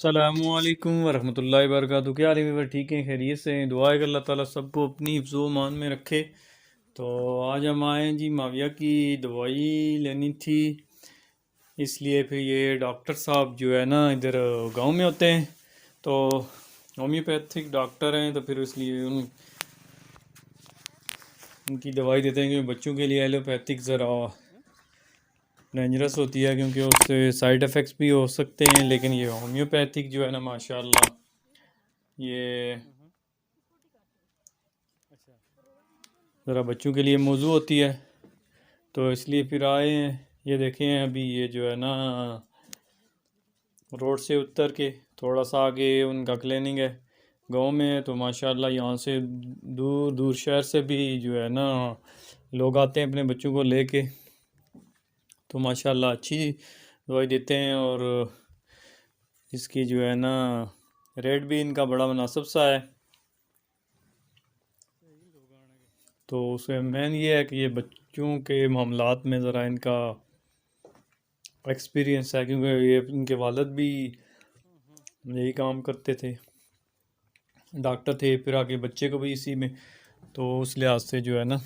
السلام علیکم ورحمۃ اللہ وبرکاتہ۔ کیا حال ہے ویور؟ ٹھیک ہیں؟ خیریت سے ہیں؟ دعا ہے کہ اللہ تعالیٰ سب کو اپنی حفظ و امان میں رکھے۔ تو آج ہم آئے ہیں جی، معاویہ کی دوائی لینی تھی، اس لیے پھر یہ ڈاکٹر صاحب جو ہے نا ادھر گاؤں میں ہوتے ہیں، تو ہومیوپیتھک ڈاکٹر ہیں، تو پھر اس لیے ان کی دوائی دیتے ہیں کہ بچوں کے لیے ایلوپیتھک ذرا ڈینجرس ہوتی ہے، کیونکہ اس سے سائیڈ افیکٹس بھی ہو سکتے ہیں، لیکن یہ ہومیوپیتھک جو ہے نا ماشاءاللہ یہ ذرا بچوں کے لیے موضوع ہوتی ہے، تو اس لیے پھر آئے ہیں۔ یہ دیکھیں ابھی یہ جو ہے نا روڈ سے اتر کے تھوڑا سا آگے ان کا کلینک ہے، گاؤں میں ہے، تو ماشاءاللہ یہاں سے دور دور شہر سے بھی جو ہے نا لوگ آتے ہیں اپنے بچوں کو لے کے، تو ماشاءاللہ اچھی دوائی دیتے ہیں، اور اس کی جو ہے نا ریٹ بھی ان کا بڑا مناسب سا ہے۔ تو اس میں مین یہ ہے کہ یہ بچوں کے معاملات میں ذرا ان کا ایکسپیرینس ہے، کیونکہ یہ ان کے والد بھی یہی کام کرتے تھے، ڈاکٹر تھے، پھر آگے بچے کو بھی اسی میں، تو اس لحاظ سے جو ہے نا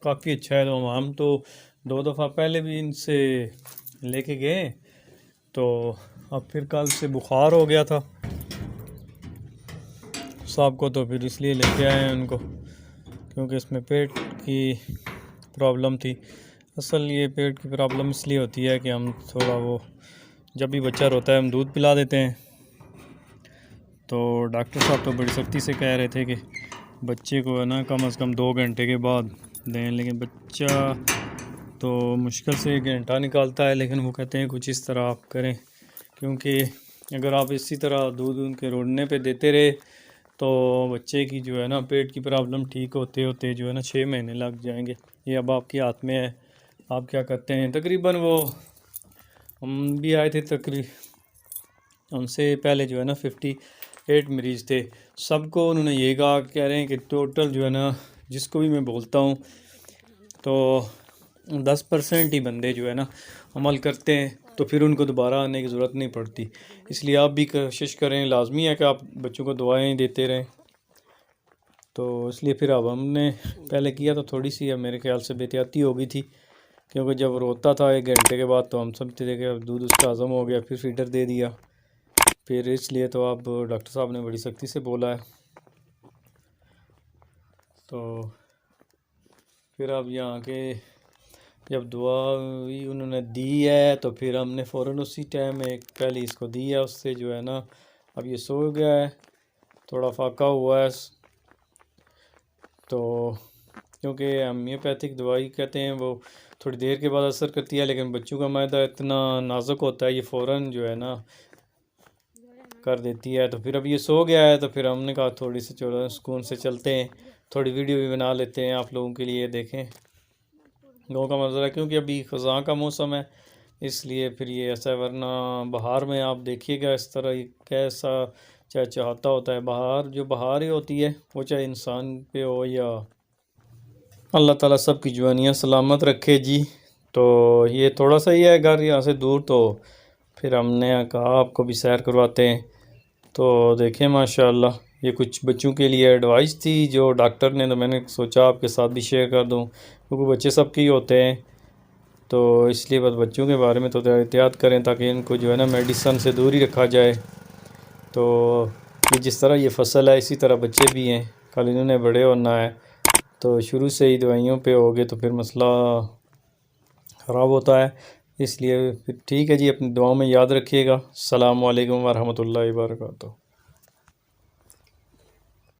کافی اچھا ہے۔ تو ہم تو 2 دفعہ پہلے بھی ان سے لے کے گئے، تو اب پھر کل سے بخار ہو گیا تھا صاحب کو، تو پھر اس لیے لے کے آئے ہیں ان کو، کیونکہ اس میں پیٹ کی پرابلم تھی۔ اصل یہ پیٹ کی پرابلم اس لیے ہوتی ہے کہ ہم تھوڑا وہ جب بھی بچہ روتا ہے ہم دودھ پلا دیتے ہیں، تو ڈاکٹر صاحب تو بڑی سختی سے کہہ رہے تھے کہ بچے کو ہے نا کم از کم 2 گھنٹے کے بعد دیں، لیکن بچہ تو مشکل سے 1 گھنٹہ نکالتا ہے، لیکن وہ کہتے ہیں کچھ اس طرح آپ کریں، کیونکہ اگر آپ اسی طرح دودھ ان کے روڑنے پہ دیتے رہے تو بچے کی جو ہے نا پیٹ کی پرابلم ٹھیک ہوتے ہوتے جو ہے نا 6 مہینے لگ جائیں گے۔ یہ اب آپ کے ہاتھ میں ہے، آپ کیا کرتے ہیں۔ تقریباً وہ ہم بھی آئے تھے، ہم سے پہلے جو ہے نا 58 مریض تھے، سب کو انہوں نے یہی کہا، کہہ رہے ہیں کہ ٹوٹل جو ہے نا جس کو بھی میں بولتا ہوں تو 10% ہی بندے جو ہے نا عمل کرتے ہیں، تو پھر ان کو دوبارہ آنے کی ضرورت نہیں پڑتی۔ اس لیے آپ بھی کوشش کریں، لازمی ہے کہ آپ بچوں کو دعائیں دیتے رہیں۔ تو اس لیے پھر اب ہم نے پہلے کیا تو تھوڑی سی اب میرے خیال سے بے احتیاطی ہو گئی تھی، کیونکہ جب روتا تھا 1 گھنٹے کے بعد تو ہم سمجھتے تھے کہ اب دودھ اس کا ہضم ہو گیا، پھر فیڈر دے دیا، پھر اس لیے تو اب ڈاکٹر صاحب نے بڑی سختی سے بولا ہے۔ تو پھر اب یہاں کے جب دعا انہوں نے دی ہے تو پھر ہم نے فوراً اسی ٹائم ایک پہلی اس کو دی ہے، اس سے جو ہے نا اب یہ سو گیا ہے، تھوڑا فاقہ ہوا ہے، تو کیونکہ ہومیوپیتھک دوائی کہتے ہیں وہ تھوڑی دیر کے بعد اثر کرتی ہے، لیکن بچوں کا معدہ اتنا نازک ہوتا ہے یہ فوراً جو ہے نا کر دیتی ہے۔ تو پھر اب یہ سو گیا ہے، تو پھر ہم نے کہا تھوڑی سی چلو سکون سے چلتے ہیں، تھوڑی ویڈیو بھی بنا لیتے ہیں آپ لوگوں کے لیے، دیکھیں گاؤں کا منظر ہے، کیونکہ ابھی خزاں کا موسم ہے، اس لیے پھر یہ ایسا ہے، ورنہ بہار میں آپ دیکھیے گا اس طرح کیسا چہچہاتا ہوتا ہے۔ بہار جو بہار ہی ہوتی ہے وہ چاہے انسان پہ ہو یا اللہ تعالیٰ سب کی جوانیاں سلامت رکھے جی۔ تو یہ تھوڑا سا ہی ہے گھر یہاں سے دور، تو پھر ہم نے کہا آپ کو بھی سیر کرواتے ہیں، تو دیکھیں ماشاءاللہ یہ کچھ بچوں کے لیے ایڈوائس تھی جو ڈاکٹر نے، تو میں نے سوچا آپ کے ساتھ بھی شیئر کر دوں، کیونکہ بچے سب کے ہی ہوتے ہیں، تو اس لیے بس بچوں کے بارے میں تو احتیاط کریں تاکہ ان کو جو ہے نا میڈیسن سے دور ہی رکھا جائے۔ تو یہ جس طرح یہ فصل ہے اسی طرح بچے بھی ہیں، کل انہوں نے بڑے ہونا ہے، تو شروع سے ہی دوائیوں پہ ہوگے تو پھر مسئلہ خراب ہوتا ہے، اس لیے پھر ٹھیک ہے جی، اپنی دعاؤں میں یاد رکھیے گا۔ السلام علیکم ورحمۃ اللہ وبرکاتہ۔